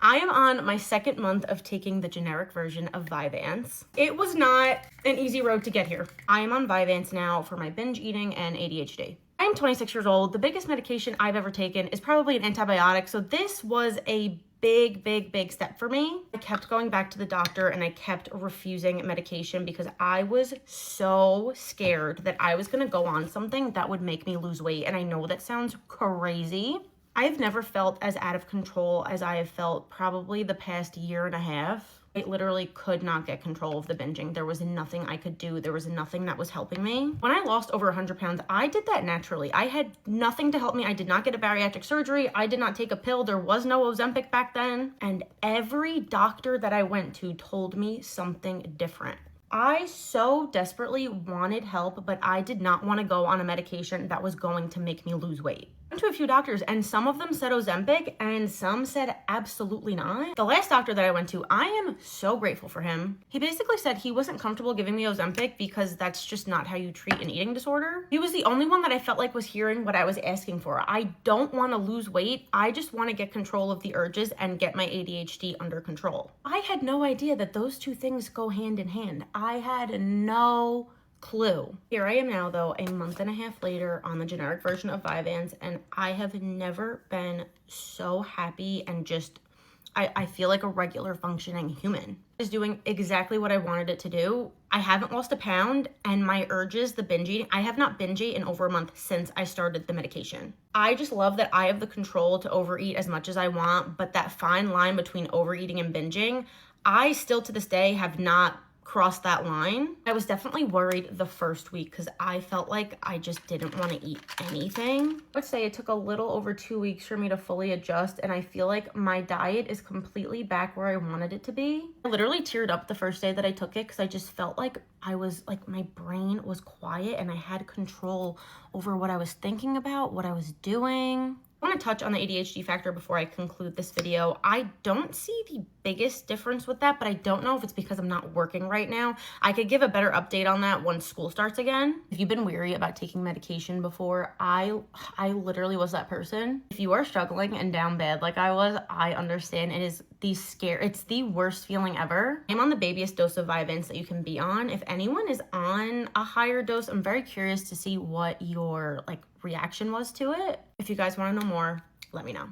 I am on my second month of taking the generic version of Vyvanse. It was not an easy road to get here. I am on Vyvanse now for my binge eating and ADHD. I am 26 years old. The biggest medication I've ever taken is probably an antibiotic, so this was a big step for me. I kept going back to the doctor and I kept refusing medication because I was so scared that I was gonna go on something that would make me lose weight. And I know that sounds crazy. I've never felt as out of control as I have felt probably the past year and a half. I literally could not get control of the binging. There was nothing I could do. There was nothing that was helping me. When I lost over 100 pounds, I did that naturally. I had nothing to help me. I did not get a bariatric surgery. I did not take a pill. There was no Ozempic back then. And every doctor that I went to told me something different. I so desperately wanted help, but I did not want to go on a medication that was going to make me lose weight. I went to a few doctors and some of them said Ozempic and some said absolutely not. The last doctor that I went to, I am so grateful for him. He basically said he wasn't comfortable giving me Ozempic because that's just not how you treat an eating disorder. He was the only one that I felt like was hearing what I was asking for. I don't want to lose weight. I just want to get control of the urges and get my ADHD under control. I had no idea that those two things go hand in hand. I had no clue. Here I am now though, a month and a half later on the generic version of Vyvanse, and I have never been so happy and just, I feel like a regular functioning human. It's doing exactly what I wanted it to do. I haven't lost a pound and my urges, the binge eating, I have not binge eaten in over a month since I started the medication. I just love that I have the control to overeat as much as I want, but that fine line between overeating and binging, I still to this day have not crossed that line. I was definitely worried the first week because I felt like I just didn't want to eat anything. I would say it took a little over 2 weeks for me to fully adjust, and I feel like my diet is completely back where I wanted it to be. I literally teared up the first day that I took it because I just felt like I was like, my brain was quiet and I had control over what I was thinking about, what I was doing. I want to touch on the ADHD factor before I conclude this video. I don't see the biggest difference with that, but I don't know if it's because I'm not working right now. I could give a better update on that once school starts again. If you've been weary about taking medication before, I literally was that person. If you are struggling and down bad like I was, I understand. It is it's the worst feeling ever. I'm on the babyest dose of Vyvanse that you can be on. If anyone is on a higher dose, I'm very curious to see what your reaction was to it. If you guys want to know more, let me know.